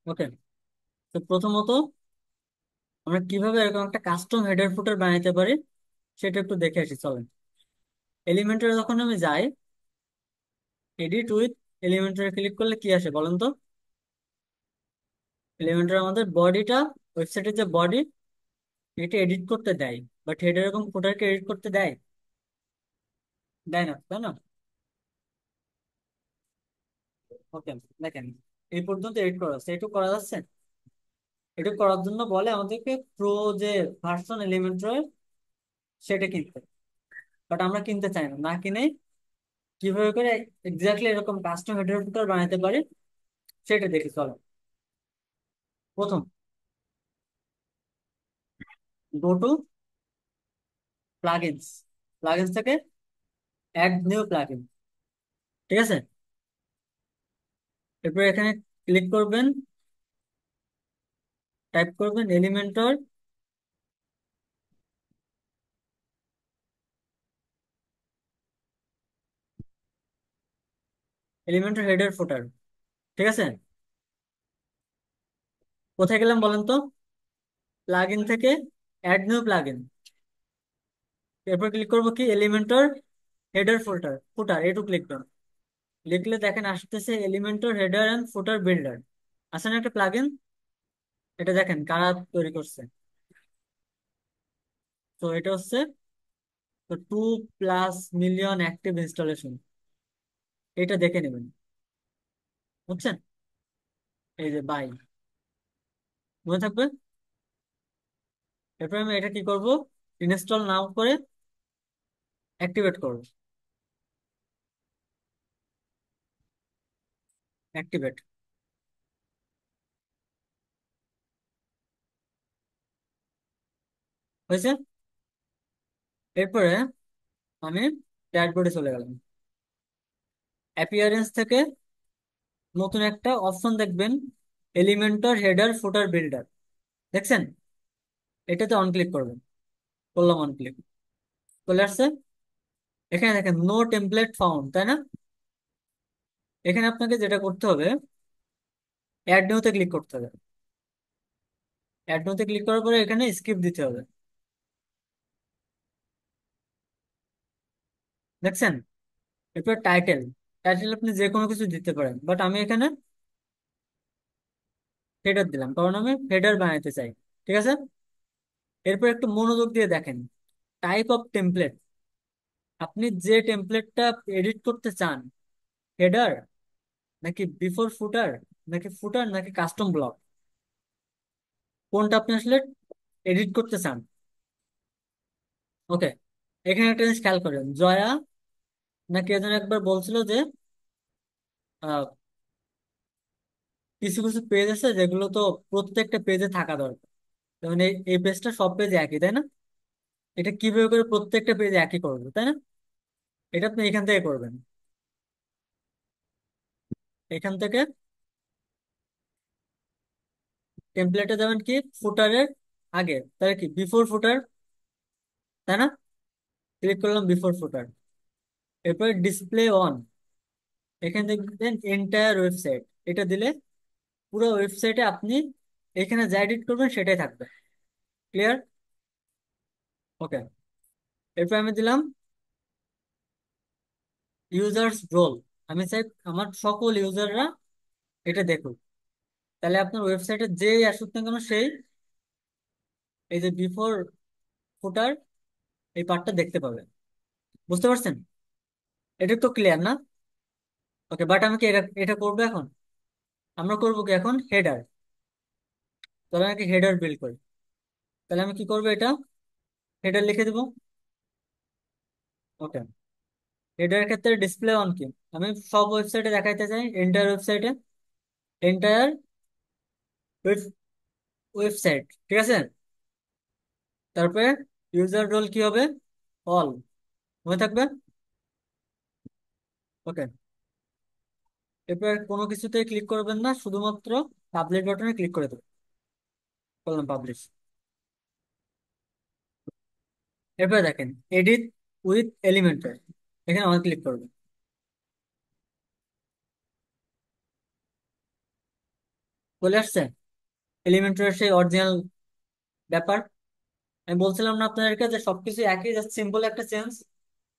ওকে। তো প্রথমত আমরা কিভাবে এরকম একটা কাস্টম হেডার ফুটার বানাইতে পারি সেটা একটু দেখে আসি, চলেন। এলিমেন্টরে যখন আমি যাই, এডিট উইথ এলিমেন্টরে ক্লিক করলে কি আসে বলেন তো? এলিমেন্টরে আমাদের বডিটা, ওয়েবসাইটের যে বডি, এটা এডিট করতে দেয়, বাট হেডার এবং ফুটারকে এডিট করতে দেয়? দেয় না, তাই না? ওকে, দেখেন, এই পর্যন্ত এডিট করা যাচ্ছে, এটুকু করা যাচ্ছে। এটুকু করার জন্য বলে আমাদেরকে প্রো যে ভার্সন এলিমেন্টর সেটা কিনতে, বাট আমরা কিনতে চাই না, না কিনে কিভাবে করে এক্স্যাক্টলি এরকম কাস্টম হেডার ফুটার বানাতে পারি সেটা দেখি, চলো। প্রথম, গো টু প্লাগইনস, প্লাগইনস থেকে অ্যাড নিউ প্লাগইন, ঠিক আছে? এরপর এখানে ক্লিক করবেন, টাইপ করবেন এলিমেন্টর, এলিমেন্টর হেডার ফুটার, ঠিক আছে? কোথায় গেলাম বলেন তো? প্লাগইন থেকে অ্যাড নিউ প্লাগইন। এরপর ক্লিক করবো কি, এলিমেন্টর হেডার ফুটার, ফুটার এটু ক্লিক করুন। লিখলে দেখেন আসতেছে Elementor header and footer builder, আছে না একটা প্লাগইন? এটা দেখেন কারা তৈরি করছে। তো এটা হচ্ছে 2+ মিলিয়ন অ্যাক্টিভ ইনস্টলেশন, এটা দেখে নেবেন, বুঝছেন? এই যে বাই, মনে থাকবে। এরপর আমি এটা কি করব, ইনস্টল নাও করে অ্যাক্টিভেট করব। অ্যাক্টিভেট হয়েছে। এরপরে আমি ড্যাশবোর্ডে চলে গেলাম। অ্যাপিয়ারেন্স থেকে নতুন একটা অপশন দেখবেন, এলিমেন্টর হেডার ফুটার বিল্ডার, দেখছেন? এটাতে অন ক্লিক করবেন। করলাম অন ক্লিক, চলে আসছে। এখানে দেখেন নো টেমপ্লেট ফাউন্ড, তাই না? এখানে আপনাকে যেটা করতে হবে, অ্যাড নিউতে ক্লিক করতে হবে। অ্যাড নিউতে ক্লিক করার পরে এখানে স্কিপ দিতে হবে, দেখছেন? এরপর টাইটেল, টাইটেল আপনি যে কোনো কিছু দিতে পারেন, বাট আমি এখানে হেডার দিলাম কারণ আমি হেডার বানাইতে চাই, ঠিক আছে? এরপর একটু মনোযোগ দিয়ে দেখেন, টাইপ অফ টেমপ্লেট, আপনি যে টেমপ্লেটটা এডিট করতে চান, হেডার নাকি বিফোর ফুটার, নাকি ফুটার নাকি কাস্টম ব্লক, কোনটা আপনি আসলে এডিট করতে চান? ওকে, এখানে একটা জিনিস খেয়াল করেন, জয়া নাকি এজন একবার বলছিল যে আহ, কিছু কিছু পেজ আছে যেগুলো তো প্রত্যেকটা পেজে থাকা দরকার, যেমন এই এই পেজটা সব পেজে একই, তাই না? এটা কিভাবে করে প্রত্যেকটা পেজে একই করবে, তাই না? এটা আপনি এখান থেকে করবেন, এখান থেকে টেমপ্লেটে যাবেন কি, ফুটারের আগে, তাহলে কি বিফোর ফুটার, তাই না? ক্লিক করলাম বিফোর ফুটার। এরপরে ডিসপ্লে অন, এখানে দেখবেন এন্টায়ার ওয়েবসাইট, এটা দিলে পুরো ওয়েবসাইটে আপনি এখানে যা এডিট করবেন সেটাই থাকবে। ক্লিয়ার? ওকে। এরপর আমি দিলাম ইউজার্স রোল, আমি চাই আমার সকল ইউজাররা এটা দেখুক, তাহলে আপনার ওয়েবসাইটে যেই আসুক না কেন সেই এই যে বিফোর ফুটার এই পার্টটা দেখতে পাবে, বুঝতে পারছেন? এটা তো ক্লিয়ার না? ওকে, বাট আমি কি এটা এটা করবো এখন? আমরা করবো কি এখন, হেডার, তাহলে নাকি হেডার বিল্ড করি। তাহলে আমি কি করবো, এটা হেডার লিখে দেবো। ওকে, হেডার ক্ষেত্রে ডিসপ্লে অন কি, আমি সব ওয়েবসাইটে দেখাইতে চাই, এন্টায়ার ওয়েবসাইটে, এন্টায়ার ওয়েবসাইট, ঠিক আছে? তারপরে ইউজার রোল কি হবে, অল, মনে থাকবে। ওকে, এরপর কোনো কিছুতে ক্লিক করবেন না, শুধুমাত্র পাবলিশ বাটনে ক্লিক করে দেবেন। করলাম পাবলিশ। এরপরে দেখেন এডিট উইথ এলিমেন্টর, এখানে অন ক্লিক করবেন। চলে আসছে এলিমেন্টরের সেই অরিজিনাল ব্যাপার। আমি বলছিলাম না আপনাদেরকে যে সবকিছু একই, জাস্ট সিম্পল একটা চেঞ্জ,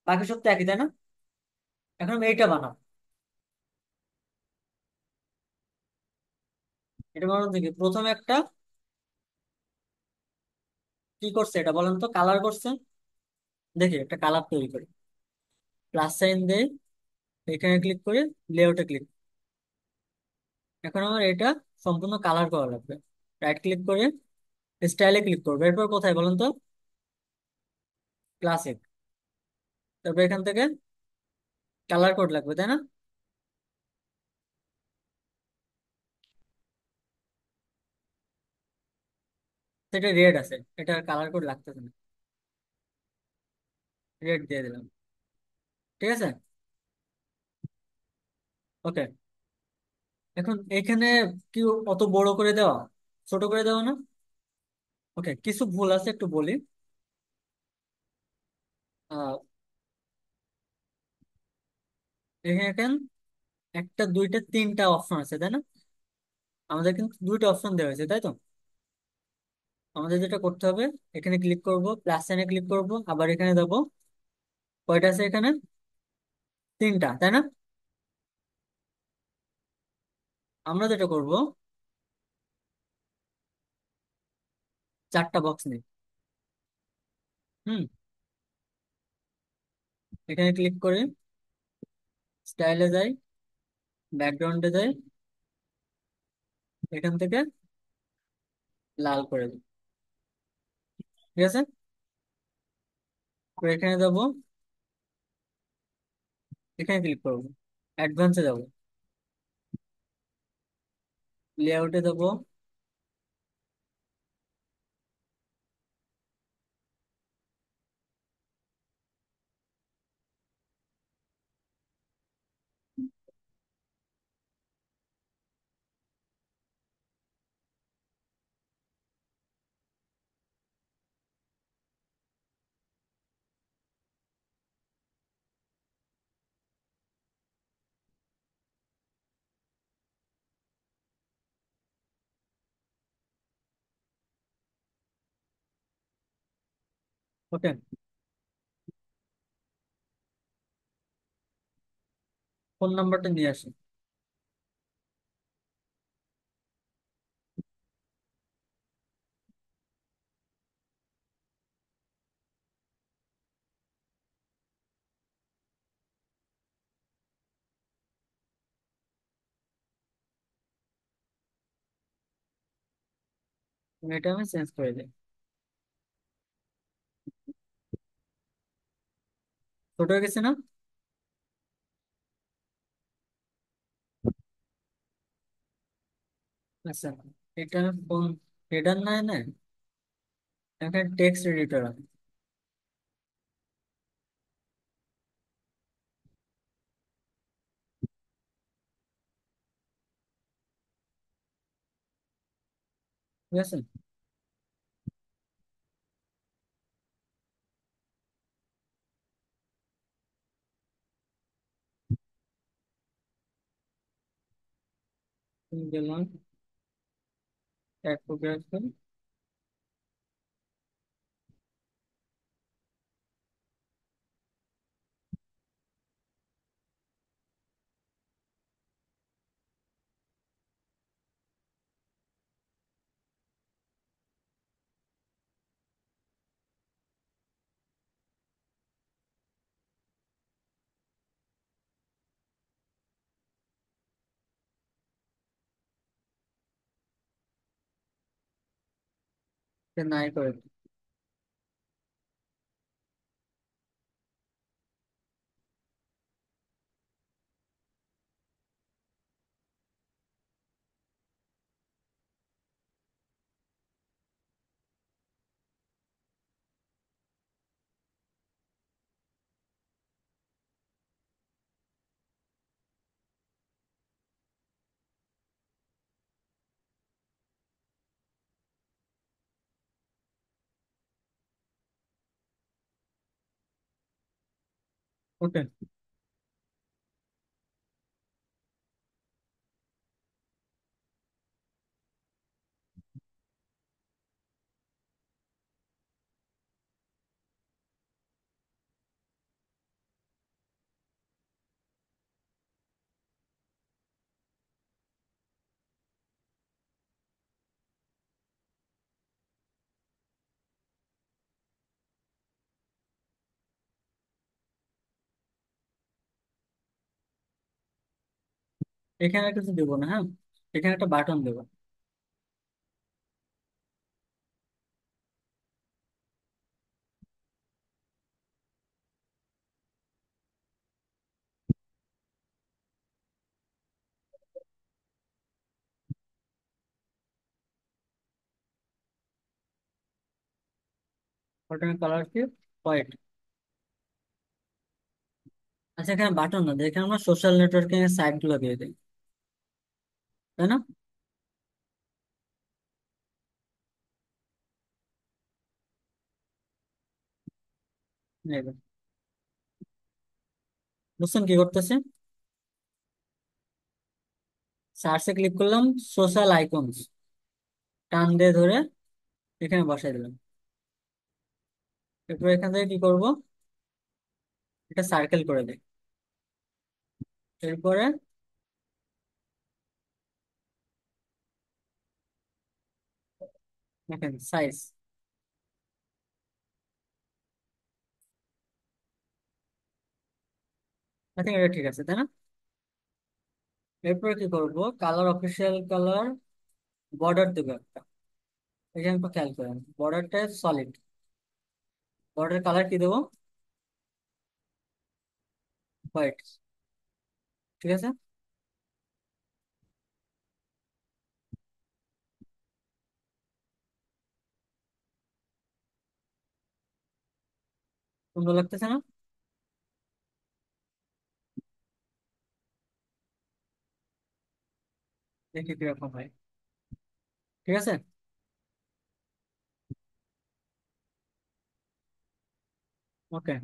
বাকি সব তো একই, তাই না? এখন আমি এইটা বানাবো। এটা বানানোর দিকে প্রথমে একটা কি করছে এটা বলেন তো, কালার করছে। দেখি একটা কালার তৈরি করি, প্লাস সাইন দেই, এখানে ক্লিক করে লেআউটে ক্লিক। এখন আমার এটা সম্পূর্ণ কালার করা লাগবে। রাইট ক্লিক করে স্টাইলে ক্লিক করবো, এরপর কোথায় বলেন তো, ক্লাসিক। তারপর এখান থেকে কালার কোড লাগবে, তাই না? সেটা রেড আছে, এটা কালার কোড লাগতেছে না, রেড দিয়ে দিলাম। ঠিক আছে, ওকে। এখন এখানে কি অত বড় করে দেওয়া, ছোট করে দেওয়া না? ওকে, কিছু ভুল আছে একটু বলি। আহ এখানে একটা দুইটা তিনটা অপশন আছে, তাই না? আমাদের কিন্তু দুইটা অপশন দেওয়া হয়েছে, তাই তো? আমাদের যেটা করতে হবে, এখানে ক্লিক করব, প্লাস সাইনে ক্লিক করব, আবার এখানে দেবো। কয়টা আছে এখানে? তিনটা, তাই না? আমরা যেটা করব, চারটা বক্স নিই। হুম, এখানে ক্লিক করে স্টাইলে যাই, ব্যাকগ্রাউন্ডে যাই, এখান থেকে লাল করে দিই। ঠিক আছে, তো এখানে যাবো, এখানে ক্লিক করবো, অ্যাডভান্সে যাবো, লেআউটে যাবো, ওকে। ফোন নাম্বারটা নিয়ে আসি। এটা আমি চেঞ্জ করে দিই। ছোট হয়ে গেছে না? আচ্ছা, এটা আমি ফোন হেডার না এনে এখানে টেক্সট এডিটর আছে। ঠিক আছে, গেলাম টাইপোগ্রাফি, নাই করে দিই। ওকে, এখানে আর কিছু দেবো না, হ্যাঁ। এখানে একটা বাটন দেবো। বাটনের কালার কি? হোয়াইট। আচ্ছা, এখানে বাটন না দিয়ে এখানে আমরা সোশ্যাল নেটওয়ার্কিং এর সাইট গুলো দিয়ে দিই, তাই না? এই যে, বুঝছেন কি করতেছে? সার্চে ক্লিক করলাম, সোশ্যাল আইকনস, টান দিয়ে ধরে এখানে বসাই দিলাম। এরপর এখান থেকে কি করব? এটা সার্কেল করে দিই। এরপরে দেখেন সাইজ, আই থিঙ্ক এটা ঠিক আছে, তাই না? এরপরে কি করব? কালার, অফিসিয়াল কালার, বর্ডার দেবো একটা। এখানে একটু খেয়াল করেন, বর্ডারটা সলিড। বর্ডার কালার কি দেবো? হোয়াইট। ঠিক আছে। সুন্দর লাগতেছে না? দেখি কিরকম হয়। ঠিক আছে। ওকে।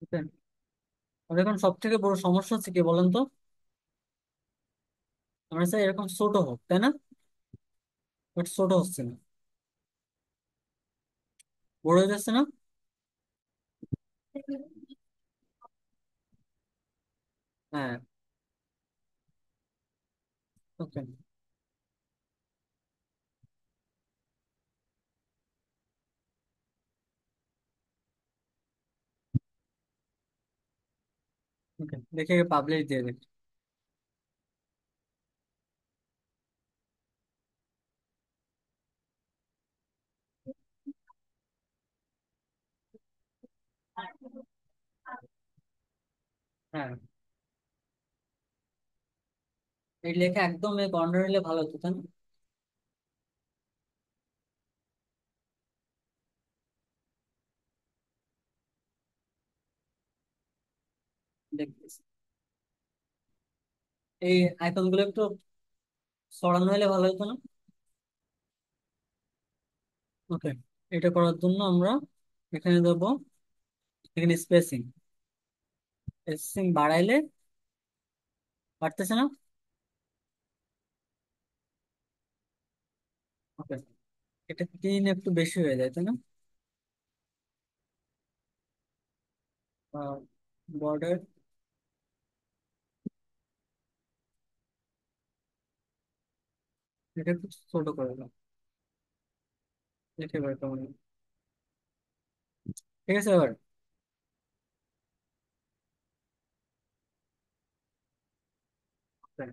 ওকে। আর এখন সব থেকে বড় সমস্যা হচ্ছে কি বলেন তো? আমরা চাই এরকম ছোট হোক, তাই না? বাট ছোট হচ্ছে না, বড় হয়ে যাচ্ছে না। হ্যাঁ। ওকে। ওকে, দেখে পাবলিশ দিয়ে দিই। হ্যাঁ, এই লেখা একদম এই কর্নার হলে ভালো হতো, তাই না? দেখতেছি। এই আইকন গুলো একটু সরানো হলে ভালো হতো না? ওকে। এটা করার জন্য আমরা এখানে দেবো, এখানে স্পেসিং, স্পেসিং বাড়াইলে পারতেছে না। ওকে, এটা 3 একটু বেশি হয়ে যায় তাই না? বর্ডার, এটা একটু ছোট করে দাও, লিখে বের করো। ঠিক আছে এবার। Okay,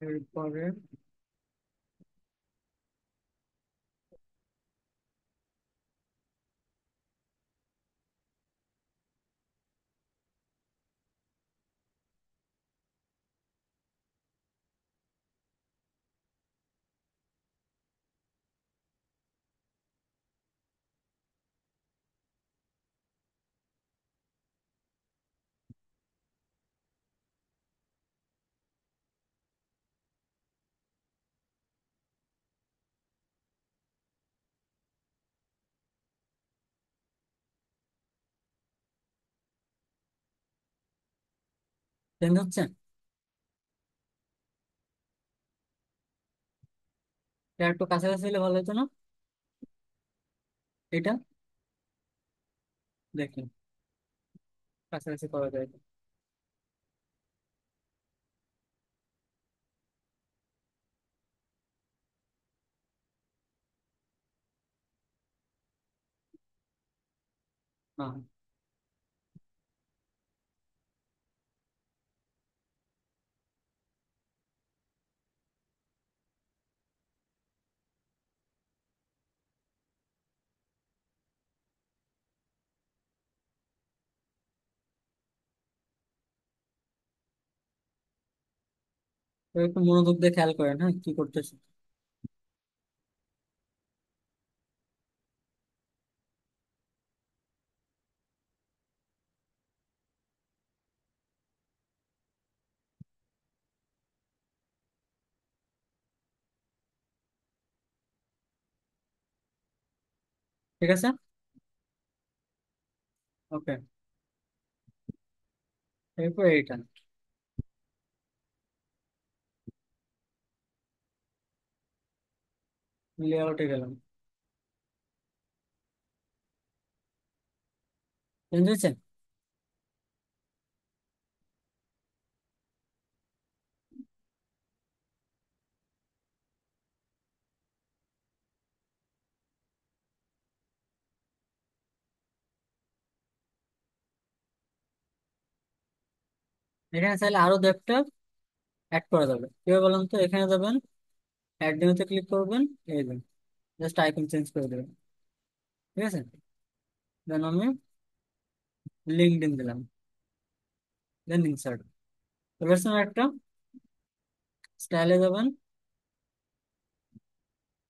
এরপরে চেঞ্জ হচ্ছে। এটা একটু কাছাকাছি হলে ভালো হতো না? এটা দেখি, কাছাকাছি করা যায় তো। না, তো একটু মনোযোগ দিয়ে খেয়াল করেন, হ্যাঁ কি করতেছে। ঠিক আছে। ওকে, এরপর এইটা লেআউটে গেলাম। চেঞ্জ হয়েছে। এখানে চাইলে আরো দু একটা অ্যাড করা যাবে, কিভাবে বলুন তো? এখানে যাবেন, অ্যাড নিউতে ক্লিক করবেন, এই দেন, জাস্ট আইকন চেঞ্জ করে দেবেন। ঠিক আছে, দেন আমি লিঙ্কডইন দিলাম, দেন ইনসার্ট। এবার সময় একটা স্টাইলে যাবেন,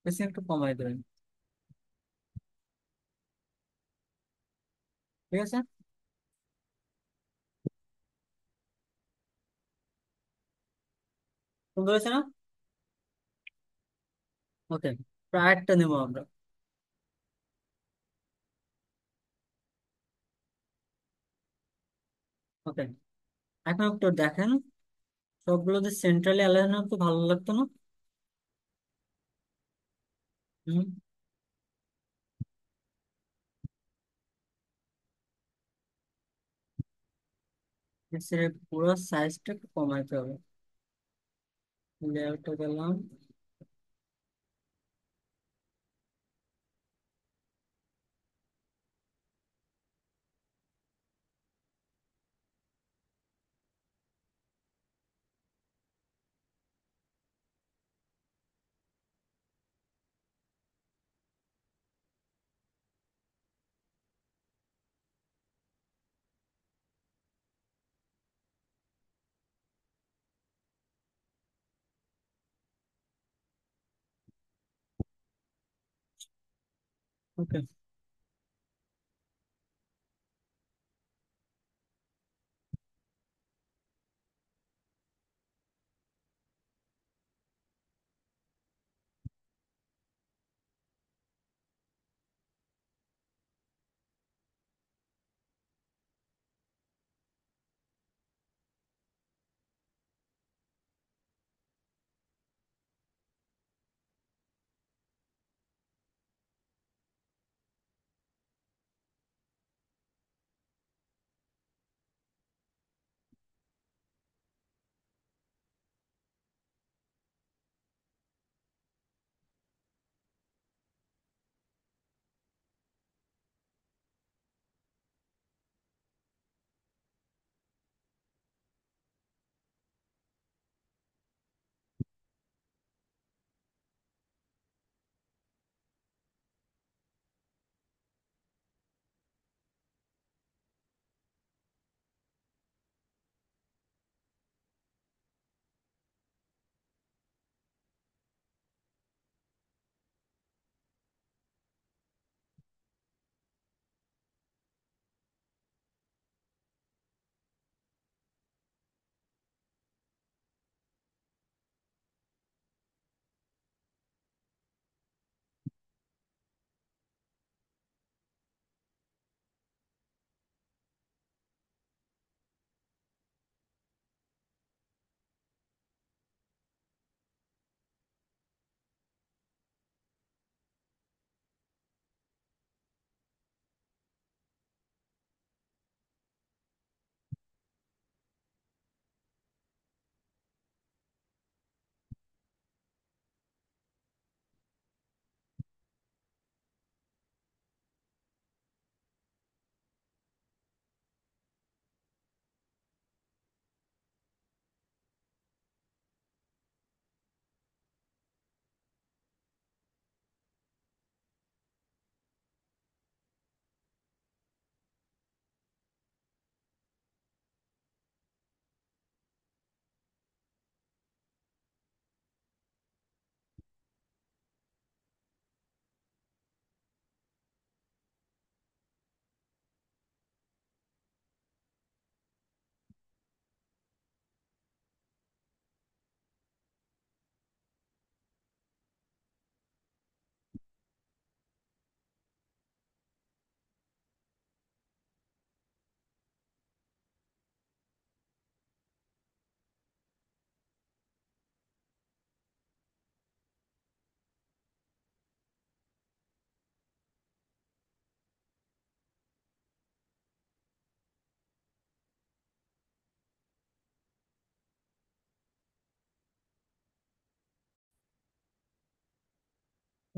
বেশি একটু কমাই দেবেন। ঠিক আছে, সুন্দর হয়েছে না? ওকে, প্রায়রটা নেবো আমরা। ওকে, এখন একটু দেখেন, সবগুলো যে সেন্ট্রালি অ্যালাইন হতো ভালো লাগতো না? হুম, সে পুরো সাইজটা একটু কমাইতে হবে। লেআউটে গেলাম। ওকে,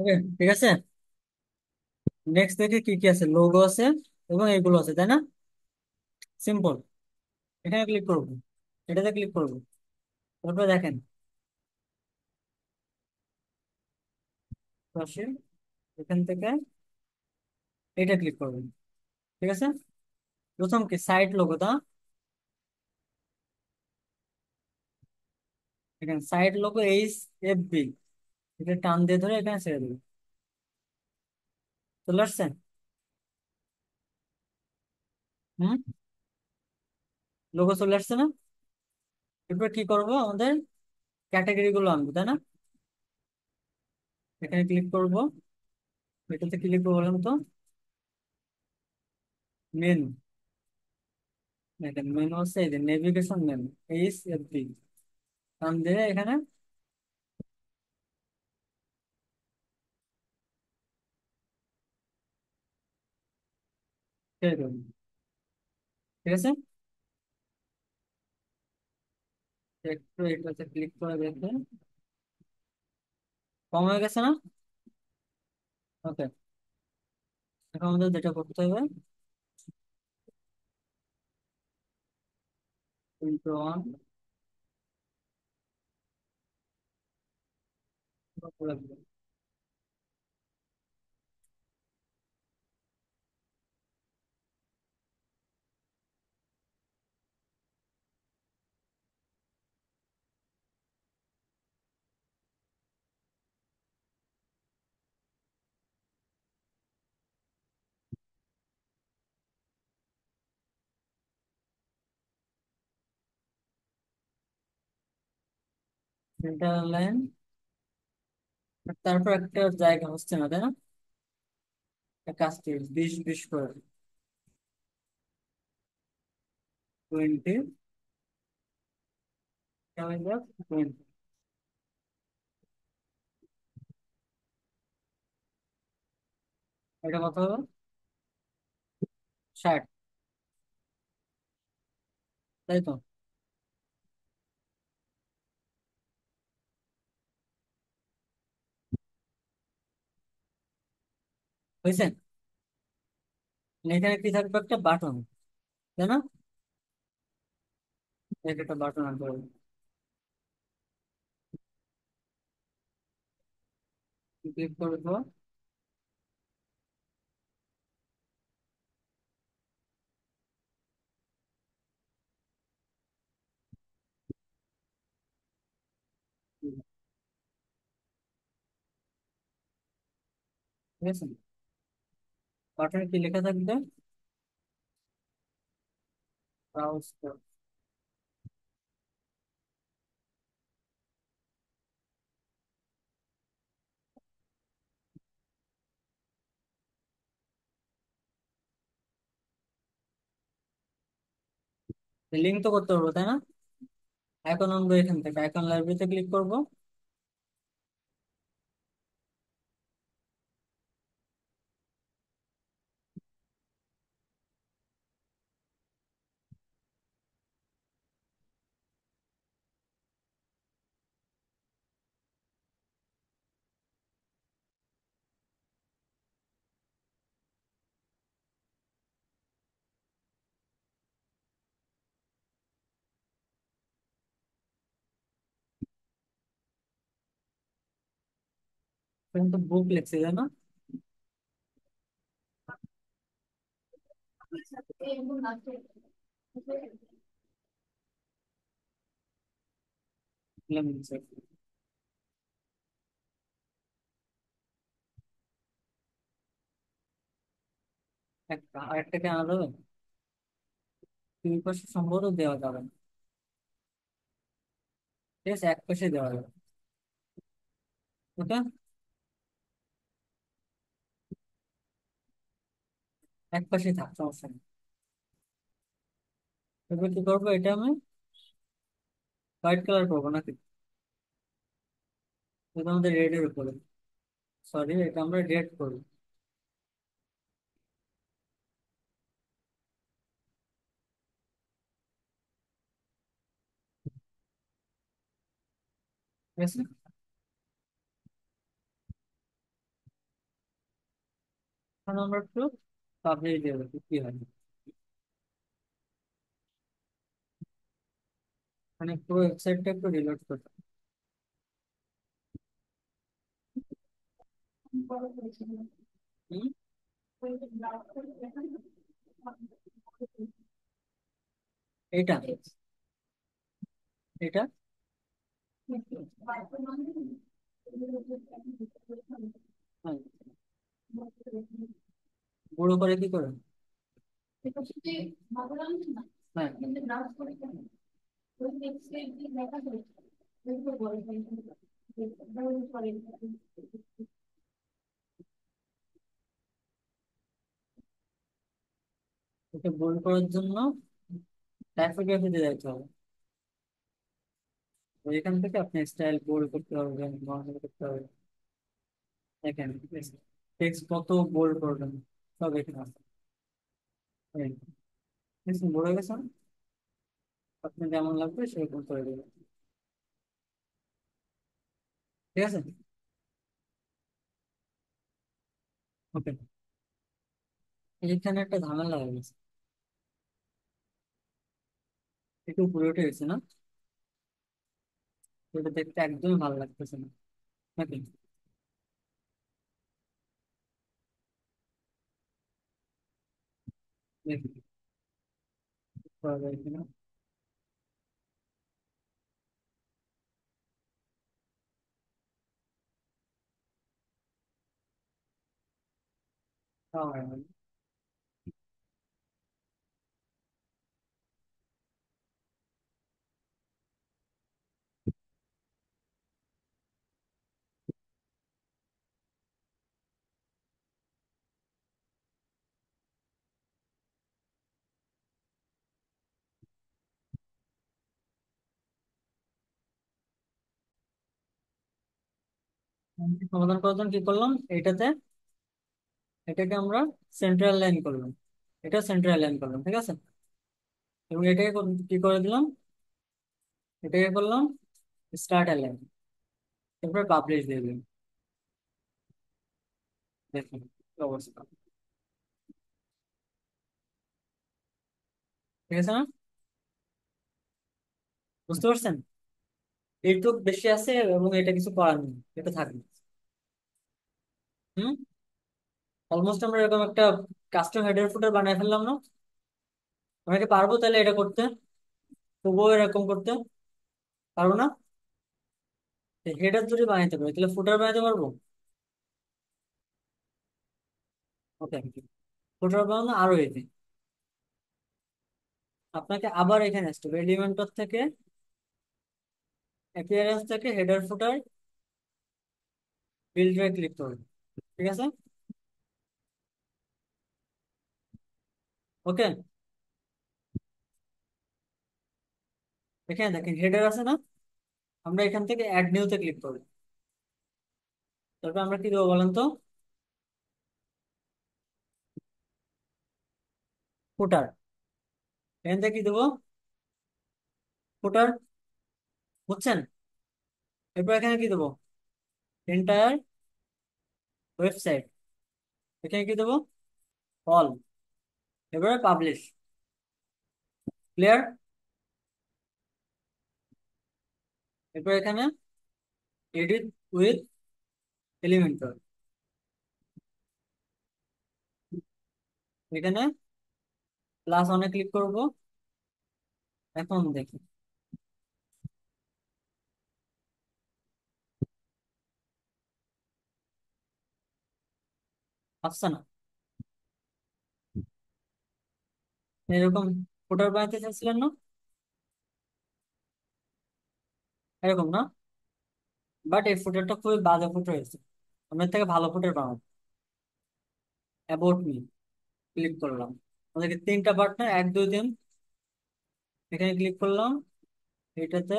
ওকে, ঠিক আছে। নেক্সট দেখে কি কি আছে, লোগো আছে এবং এগুলো আছে, তাই না? সিম্পল। এখানে ক্লিক করবো, এটাতে ক্লিক করবো। তারপরে দেখেন পাশে, এখান থেকে এটা ক্লিক করবেন। ঠিক আছে, প্রথম কি সাইট লোগোটা, এখানে সাইট লোগো HFB, এটা টান দিয়ে ধরে এখানে ছেড়ে দেবে। চলে আসছে? হুম, লোগো চলে আসছে না? এরপর কি করবো, আমাদের ক্যাটাগরি গুলো আনবো, তাই না? এখানে ক্লিক করব, এটাতে ক্লিক করবো, বললাম তো মেনু। দেখেন মেনু হচ্ছে এই যে নেভিগেশন মেনু, HFB, টান দিয়ে এখানে ছেড়ে দেবো। ঠিক আছে, একটু এটাতে ক্লিক করে দেখে কম হয়ে গেছে না? ওকে, এখন আমাদের যেটা করতে হবে, *1 সেন্টার লাইন, তারপর একটা জায়গা হচ্ছে না, তাই না? একটা কাজ করি, 20 20 করে, 20, কেমন যাক 20, এটা কত হবে? 60, তাই তো? হয়েছে? মানে এখানে কি থাকবে, একটা বাটন, তাই না? একটা বাটন আনতে হবে, ক্লিক করবো। ঠিক আছে, বাটনে কি লেখা থাকবে? ব্রাউজ, লিঙ্ক তো করতে পারবো, তাই না? এখন আনবো এখান থেকে, এখন লাইব্রেরিতে ক্লিক করব। এখন তো বুক লিখছে, তাই না? লিখছে। একটা আরেকটাকে আনা যাবে, দুই পাশে সম্ভবত দেওয়া যাবে না। ঠিক আছে, এক পাশে দেওয়া যাবে। ওটা এক পাশে থাক, সমস্যা নেই। এবার কি করবো, এটা আমি হোয়াইট কালার করবো নাকি? এটা আমাদের রেড এর উপরে, সরি এটা আমরা রেড করবো। ঠিক আছে, এখন আমরা একটু পাবলিশ দিয়ে দেবো কি হয়। মানে পুরো ওয়েবসাইটটা একটু রিলোড করতে হুম, এটা এটা হ্যাঁ, বড় করে কি করে? হ্যাঁ, এটা বোল্ড করার জন্য টাইপোগ্রাফিতে যাইতে হবে। তো এখান থেকে আপনি স্টাইল বোল্ড করতে পারবেন, নর্মাল করতে পারবেন। দেখেন টেক্সট কত বোল্ড করবেন সব এখানে আছে। এই, দেখছেন বড় হয়ে গেছে না? আপনি যেমন লাগবে সেরকম করে দেবেন। ঠিক আছে, ওকে। এইখানে একটা ঝামেলা হয়ে গেছে, একটু উপরে উঠে গেছে না? এটা দেখতে একদমই ভালো লাগতেছে না নাকি? দেখি করা যায় কিনা। তাও হয় না। সমাধান করার জন্য কি করলাম, এটাতে এটাকে আমরা সেন্ট্রাল লাইন করলাম, এটা সেন্ট্রাল লাইন করলাম, ঠিক আছে। এবং এটাকে কি করে দিলাম, এটাকে করলাম স্টার্ট লাইন, তারপরে পাবলিশ দিয়ে দিলাম। দেখুন কি অবস্থা, ঠিক আছে না? বুঝতে পারছেন? এইটুক বেশি আছে এবং এটা কিছু করার নেই, এটা থাকবে। হুম, অলমোস্ট আমরা এরকম একটা কাস্টম হেডার ফুটার বানিয়ে ফেললাম না? আমরা কি পারবো তাহলে এটা করতে? তবুও এরকম করতে পারবো না? হেডার যদি বানাইতে পারি তাহলে ফুটার বানাইতে পারবো। ওকে, ফুটার বানানো আরো ইজি। আপনাকে আবার এখানে আসতে হবে, এলিমেন্টর থেকে, অ্যাপিয়ারেন্স থেকে হেডার ফুটার ফিল্টারে ক্লিক করুন। ঠিক আছে, ওকে। এখানে দেখেন হেডার আছে না? আমরা এখান থেকে অ্যাড নিউতে ক্লিক করব। তারপর আমরা কি দেবো বলেন তো? ফুটার। এখান থেকে কি দেবো? ফুটার, বুঝছেন? এরপর এখানে কি দেবো? Entire website. এখানে কি দেবো? অল। এবারে পাবলিশ। ক্লিয়ার? এরপর এখানে এডিট উইথ এলিমেন্টর, এখানে প্লাস অনে ক্লিক করব। এখন দেখি আসছে না? এরকম ফুটার বানাতে চাইছিলেন না? এরকম না? বাট এই ফুটারটা খুবই বাজে ফুটার হয়েছে, আমরা এর থেকে ভালো ফুটার বানাবো। অ্যাবাউট মি ক্লিক করলাম, ওদেরকে তিনটা পার্টনার, 1 2 3, এখানে ক্লিক করলাম। এটাতে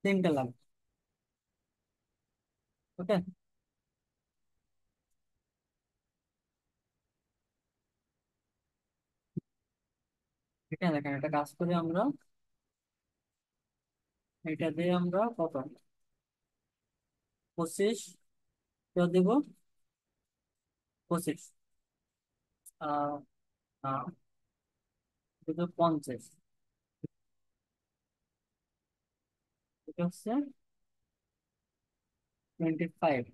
তিনটা লাগবে, ওকে। এখানে দেখেন একটা কাজ করি আমরা, এটা দিয়ে আমরা কত, 25 দেব। 25। আহ না, এটা 50। এটা হচ্ছে 25।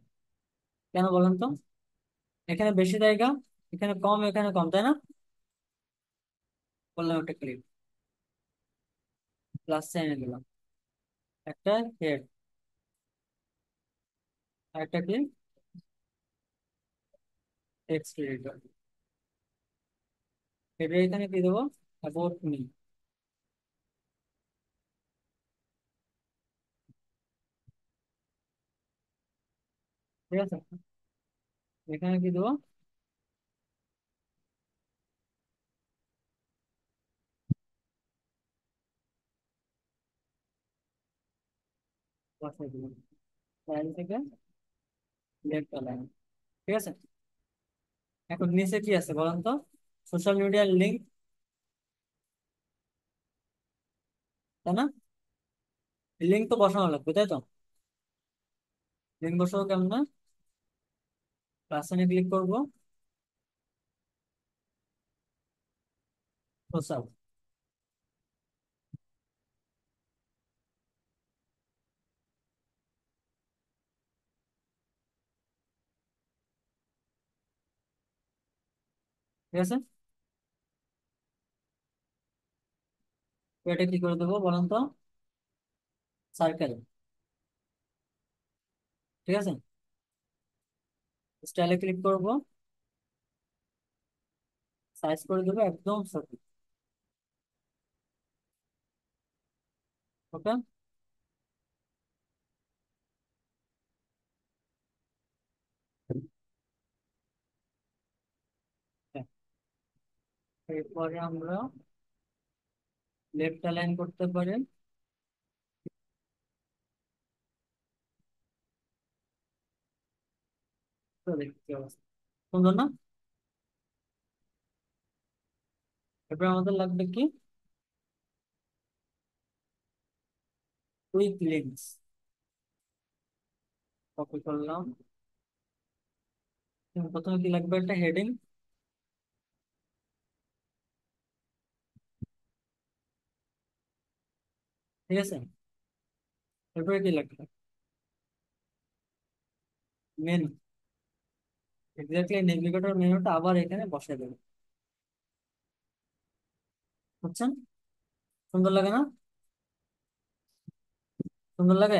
কেন বলেন তো? এখানে বেশি জায়গা, এখানে কম, এখানে কম, তাই না? বললাম একটা ক্লিক, প্লাস সাইনে দিলাম, একটা হেড, আর একটা কি, টেক্সট এডিটর। হেডের এখানে কি দেবো? About me. ঠিক আছে, এখানে কি দেবো? বসাই দিলাম, ফাইল থেকে লেফট অ্যালাইন। ঠিক আছে, এখন নিচে কি আছে বলেন তো? সোশ্যাল মিডিয়ার লিঙ্ক, তাই না? লিঙ্ক তো বসানো লাগবে, তাই তো? লিঙ্ক বসাবো কেমন? প্লাসে ক্লিক করবো, সোশ্যাল। ঠিক আছে, তো এটা কি করে দেবো বলেন তো? সার্কেল। ঠিক আছে, স্টাইলে ক্লিক করবো, সাইজ করে দেবো একদম সঠিক। ওকে, এরপরে আমরা লেফট অ্যালাইন করতে পারি। তো দেখি কি অবস্থা, সুন্দর না? এরপর আমাদের লাগবে কি, কুইক লিঙ্কস। কপি করলাম, প্রথমে কি লাগবে? একটা হেডিং। ঠিক আছে, এরপরে কি লাগবে? মেনু। এক্স্যাক্টলি নেভিগেটর মেনুটা আবার এখানে বসাই দেবো। বুঝছেন? সুন্দর লাগে না? সুন্দর লাগে?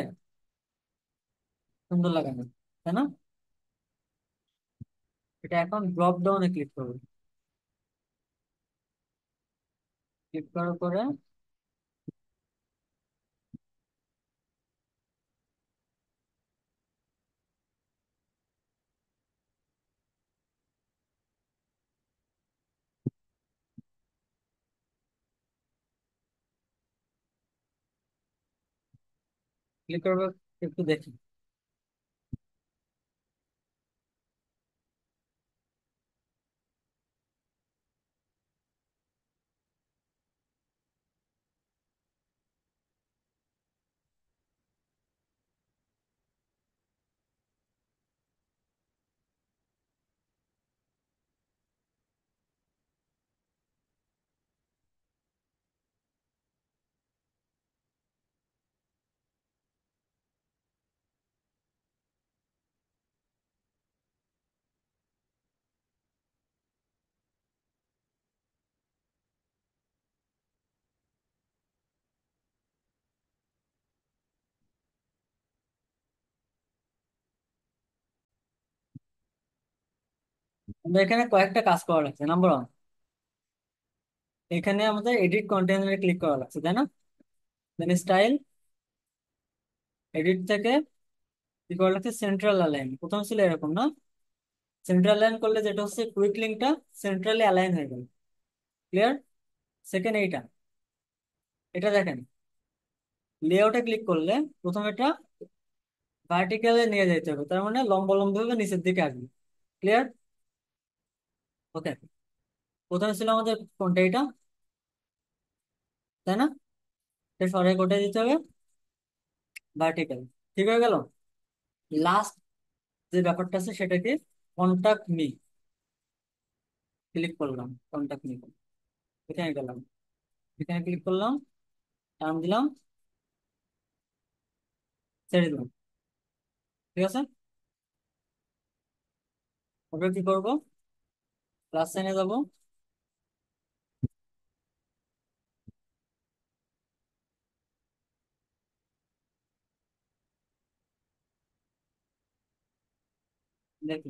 সুন্দর লাগে না, তাই না? এটা এখন ড্রপ ডাউনে ক্লিক করবো। ক্লিক করার পরে ক্লিক করবো, একটু দেখি। আমাদের এখানে কয়েকটা কাজ করা লাগছে। নাম্বার ওয়ান, এখানে আমাদের এডিট কন্টেনারে ক্লিক করা লাগছে, তাই না? দেন স্টাইল, এডিট থেকে কি করা লাগছে? Central align. প্রথম ছিল এরকম না? সেন্ট্রাল অ্যালাইন করলে যেটা হচ্ছে কুইক লিঙ্কটা সেন্ট্রালি অ্যালাইন হয়ে গেল। ক্লিয়ার? সেকেন্ড এইটা, এটা দেখেন, লেআউটে ক্লিক করলে প্রথম এটা ভার্টিক্যালে নিয়ে যেতে হবে, তার মানে লম্বা লম্বা ভাবে নিচের দিকে আসবে। ক্লিয়ার? ওকে, প্রথমে ছিল আমাদের কোনটা, এটা, তাই না? এটা সরাই কোথায় দিতে হবে? ভার্টিক্যাল। ঠিক হয়ে গেল। লাস্ট যে ব্যাপারটা আছে সেটা কি? Contact me. ক্লিক করলাম, কন্টাক্ট নিব, এখানে গেলাম, এখানে ক্লিক করলাম, নাম দিলাম, ছেড়ে দিলাম। ঠিক আছে, ওটা কি করবো, প্লাস সাইনে যাবো, দেখি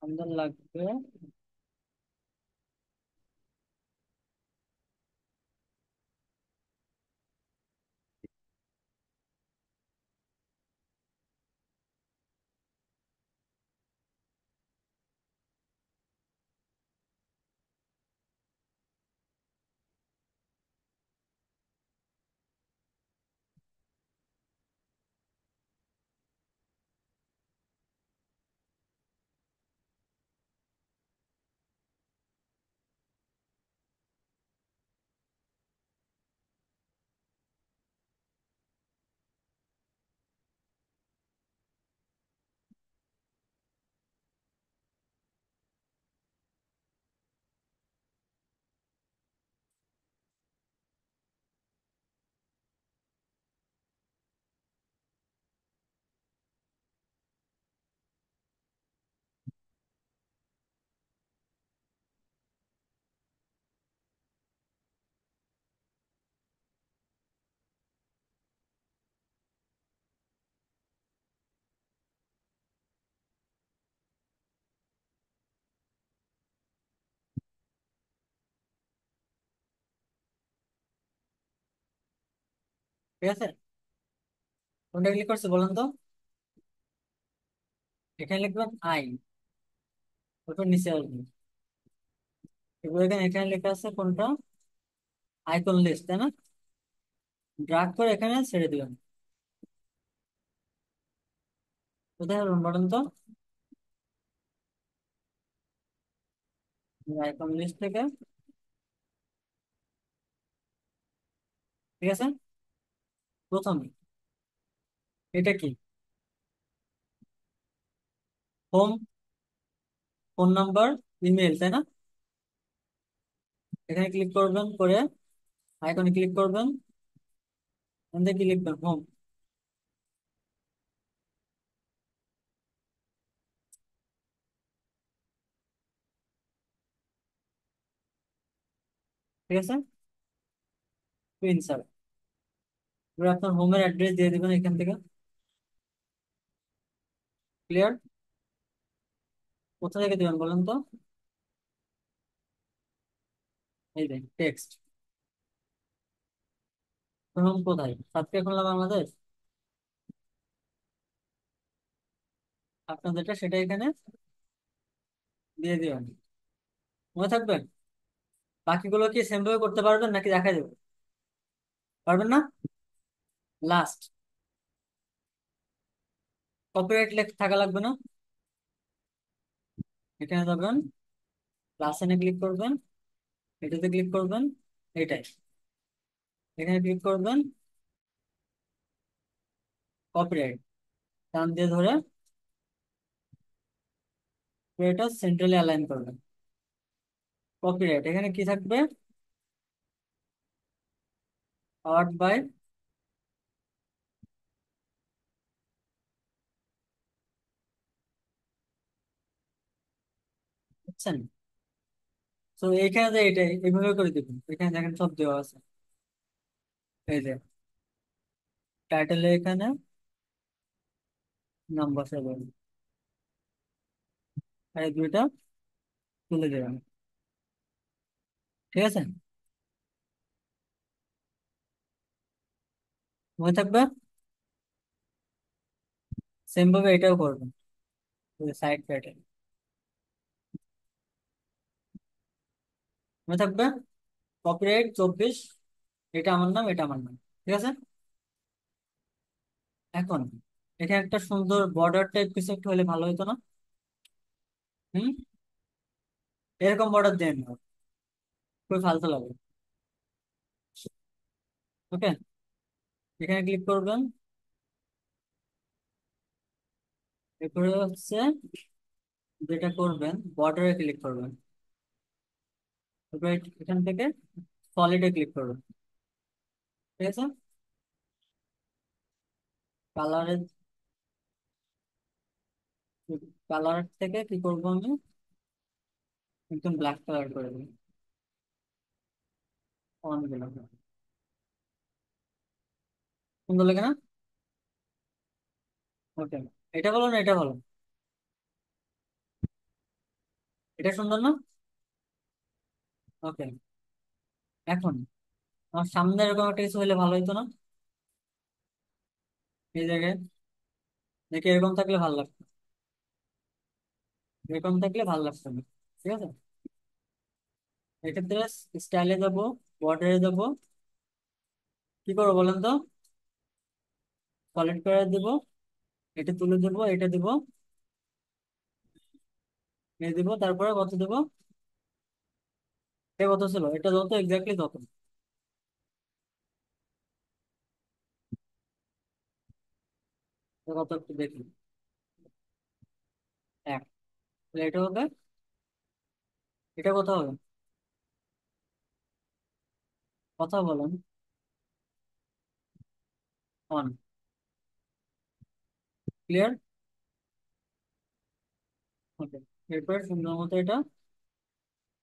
আমাদের লাগবে। ঠিক আছে, কোনটা ক্লিক করছে বলেন তো? এখানে লিখবেন আই, ওটা নিচে আসবে। এবার এখানে এখানে লেখা আছে কোনটা, আইকন লিস্ট, তাই না? ড্রাগ করে এখানে ছেড়ে দিবেন। কোথায় হবেন বলেন তো? আইকন লিস্ট থেকে, ঠিক আছে, প্রথমে এটা কি, হোম, ফোন নাম্বার, ইমেল, তাই না? এখানে ক্লিক করবেন, করে আইকনে ক্লিক করবেন, এখান থেকে কি লিখবেন, হোম। ঠিক আছে, ইনসার্ট। এবার আপনার হোমের অ্যাড্রেস দিয়ে দিবেন এখান থেকে। ক্লিয়ার? কোথা থেকে দিবেন বলেন তো? এই দেখ টেক্সট, হোম কোথায়, সাবস্ক্রাইব করলাম বাংলাদেশ, আপনার যেটা সেটা এখানে দিয়ে দিবেন। মনে থাকবে? বাকিগুলো কি সেম ভাবে করতে পারবেন নাকি দেখা যাবে? পারবেন না? লাস্ট, কপিরাইট লেখ থাকা লাগবে না? এখানে যাবেন, প্লাস এনে ক্লিক করবেন, এটাতে ক্লিক করবেন, এটাই, এখানে ক্লিক করবেন, কপিরাইট, টান দিয়ে ধরে এটা সেন্ট্রালি অ্যালাইন করবেন। কপিরাইট এখানে কি থাকবে, পাওয়ার্ড বাই, বুঝছেন? তো এইখানে যে এটাই এইভাবে করে দিবেন, এখানে দেখেন সব দেওয়া আছে। এই যে টাইটেলে এখানে নাম বসাবেন, আর এই দুইটা তুলে দেবেন। ঠিক আছে, মনে থাকবে? সেম ভাবে এটাও করবেন, সাইড প্যাটার্ন, মনে থাকবে? কপিরাইট 24, এটা আমার নাম, এটা আমার নাম। ঠিক আছে, এখন এখানে একটা সুন্দর বর্ডার টাইপ কিছু একটা হলে ভালো হতো না? হুম, এরকম বর্ডার দেন না, খুবই ফালতু লাগে। ওকে, এখানে ক্লিক করবেন, এরপরে হচ্ছে যেটা করবেন, বর্ডারে ক্লিক করবেন। এবার এখান থেকে সলিডে ক্লিক করবেন। ঠিক আছে। কালারে, কালার থেকে কি করবো আমি, একদম ব্ল্যাক কালার করে দিই অন গুলো। সুন্দর লাগে না? ওকে, এটা বলো না, এটা বলো, এটা সুন্দর না? ওকে। এখন আমার সামনে এরকম একটা কিছু হলে ভালো হতো না? এই জায়গায় দেখি, এরকম থাকলে ভালো লাগতো। এরকম থাকলে ভালো লাগতো না। ঠিক আছে। এক্ষেত্রে স্টাইলে যাবো, বর্ডারে যাবো, কি করবো বলেন তো? সলিড করে দেবো, এটা তুলে দেবো, এটা দেবো, এই দেবো, তারপরে কত দেবো? এটা কত ছিল? এটা যত এক্স্যাক্টলি তত। এটা কত একটু দেখি। এক। তাহলে এটা হবে, এটা কত হবে? কথা বলেন। অন। ক্লিয়ার। ওকে। এরপর সুন্দর মতো এটা,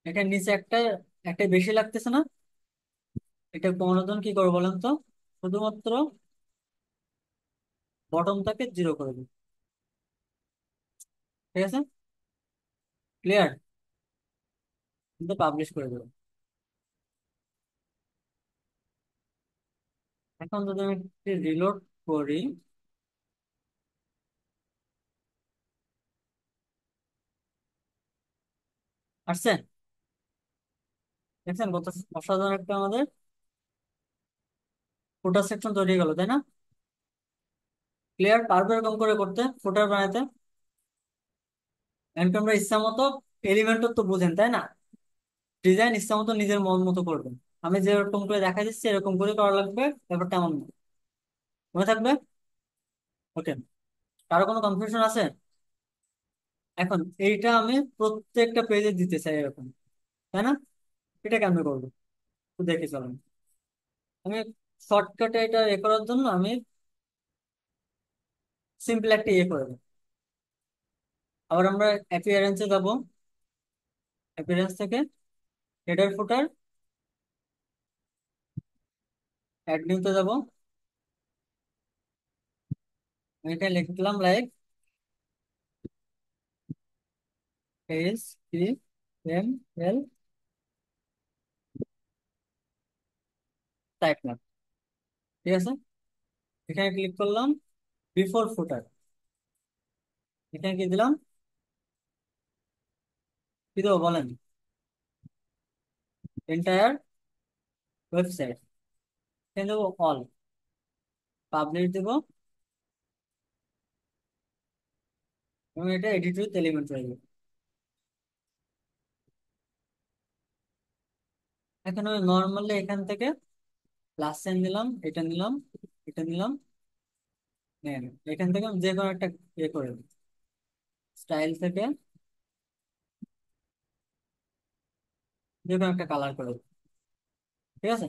এখানে নিচে একটা, একটা বেশি লাগতেছে না? এটা কমানোর জন্য কি করবো বলেন তো? শুধুমাত্র বটমটাকে জিরো করে দিই। ঠিক আছে। ক্লিয়ার। কিন্তু পাবলিশ করে দেবো। এখন যদি আমি রিলোড করি, আসছে? দেখছেন কত অসাধারণ একটা আমাদের ফুটার সেকশন তৈরি হয়ে গেল, তাই না? ক্লিয়ার। পারবে এরকম করে করতে, ফুটার বানাতে? এখন আমরা ইচ্ছা মতো এলিমেন্টও তো বুঝেন, তাই না? ডিজাইন ইচ্ছা মতো নিজের মন মতো করবেন। আমি যেরকম করে দেখা দিচ্ছি এরকম করে করা লাগবে, ব্যাপারটা এমন না। মনে থাকবে? ওকে। কারো কোনো কনফিউশন আছে? এখন এইটা আমি প্রত্যেকটা পেজে দিতে চাই এরকম, তাই না? এটা কেমনে করবো একটু দেখে চলেন। আমি শর্টকাটে এটা এ করার জন্য আমি সিম্পল একটা ইয়ে করে দেবো। আবার আমরা অ্যাপিয়ারেন্সে যাব, অ্যাপিয়ারেন্স থেকে হেডার ফুটার অ্যাডমিনতে যাব। আমি এটা লিখলাম like S P M L type নাম। ঠিক আছে। এখানে ক্লিক করলাম, বিফোর ফুটার, এখানে কি দিলাম, কি দেবো বলেন? Entire website. এখানে দেবো অল, পাবলিশ দেবো, এবং এটা এডিট উইথ এলিমেন্ট হয়ে যাবে। এখন আমি নর্মালি এখান থেকে প্লাস সাইন দিলাম, এটা নিলাম, এটা নিলাম, নেন। এখান থেকে আমি যে কোনো একটা ইয়ে করে দিই, স্টাইল থেকে যে কোনো একটা কালার করে দিই। ঠিক আছে।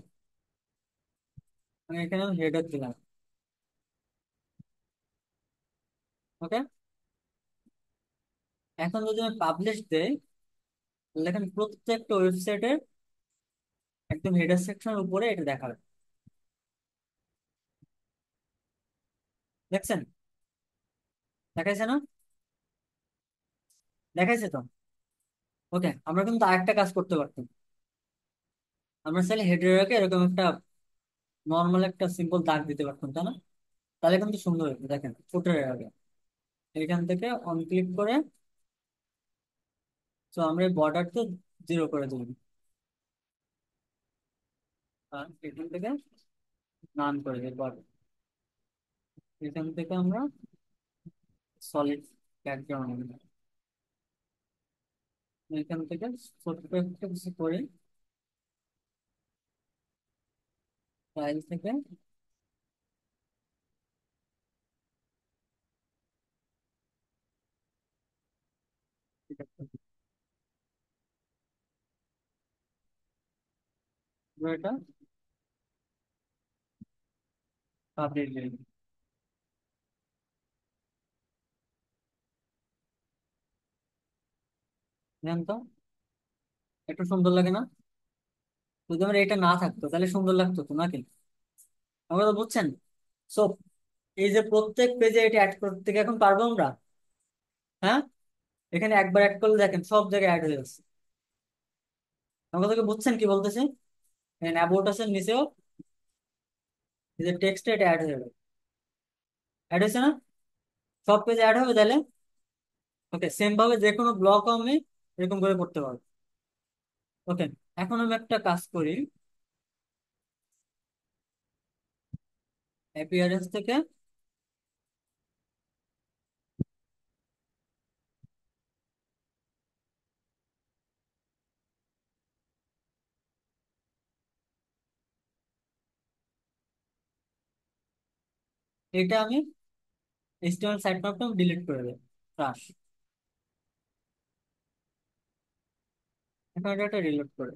আমি এখানে হেডার দিলাম। ওকে। এখন যদি আমি পাবলিশ দেই, তাহলে এখানে প্রত্যেকটা ওয়েবসাইটের একদম হেডার সেকশনের উপরে এটা দেখাবে। দেখছেন? দেখাইছে না? দেখাইছে তো। ওকে, আমরা কিন্তু আরেকটা কাজ করতে পারতাম। আমরা চাইলে হেডারকে এরকম একটা নর্মাল একটা সিম্পল দাগ দিতে পারতাম, তাই না? তাহলে কিন্তু সুন্দর হতো। দেখেন ফুটারের আগে এখান থেকে অন ক্লিক করে, তো আমরা বর্ডারটা জিরো করে দিলাম, আর এখান থেকে নান করে দিই border। এখান থেকে আমরা সলিড ব্যাকগ্রাউন্ড, এখান থেকে ছোট্ট একটা কিছু করে ফাইল থেকে এটা পাবলিক লিঙ্ক। জান তো, একটু সুন্দর লাগে না? যদি আমার এটা না থাকতো তাহলে সুন্দর লাগতো তো নাকি? আমরা তো বুঝছেন। সো এই যে প্রত্যেক পেজে এটা অ্যাড করতে গিয়ে এখন পারবো আমরা। হ্যাঁ, এখানে একবার অ্যাড করলে দেখেন সব জায়গায় অ্যাড হয়ে যাচ্ছে। আমার কথা কি বুঝছেন কি বলতেছি? এখানে অ্যাবাউট আছে, নিচেও এই যে টেক্সটে এটা অ্যাড হয়ে যাবে। অ্যাড হয়েছে না? সব পেজে অ্যাড হবে তাহলে। ওকে, সেম ভাবে যে কোনো ব্লগও আমি এরকম করে করতে পারবো। ওকে, এখন আমি একটা কাজ করি। অ্যাপিয়ারেন্স থেকে এটা আমি HTML সাইট মার্কটা আমি ডিলিট করে দেবো। ক্রাশ। এখন এটা রিলোড করে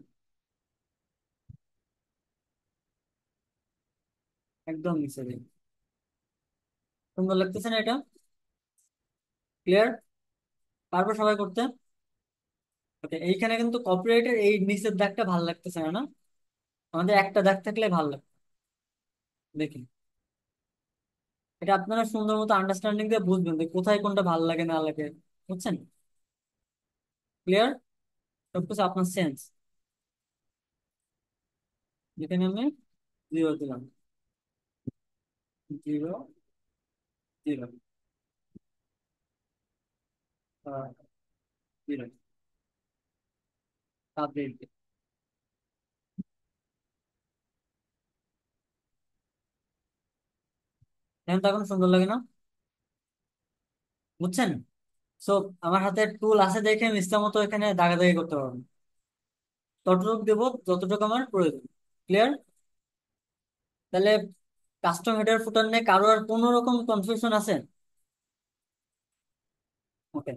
একদম নিচে দিই। সুন্দর লাগতেছে না এটা? ক্লিয়ার? পারবো সবাই করতে? ওকে, এইখানে কিন্তু কপিরাইটের এই নিচের দাগটা ভালো লাগতেছে না, না? আমাদের একটা দাগ থাকলে ভালো লাগতো। দেখি, এটা আপনারা সুন্দর মতো আন্ডারস্ট্যান্ডিং দিয়ে বুঝবেন যে কোথায় কোনটা ভালো লাগে না লাগে। বুঝছেন? ক্লিয়ার? সবকিছু আপনার সেন্স। যেখানে আমি 0 দিলাম। 0, 0, 0, আপডেট। এখন তো এখন সুন্দর লাগে না? বুঝছেন? সো আমার হাতে টুল আছে দেখে আমি ইচ্ছা মতো এখানে দাগাদাগি করতে পারবো। ততটুকু দেবো যতটুকু আমার প্রয়োজন। ক্লিয়ার? তাহলে কাস্টম হেডার ফুটার নিয়ে কারো আর কোনো রকম কনফিউশন আছে? ওকে।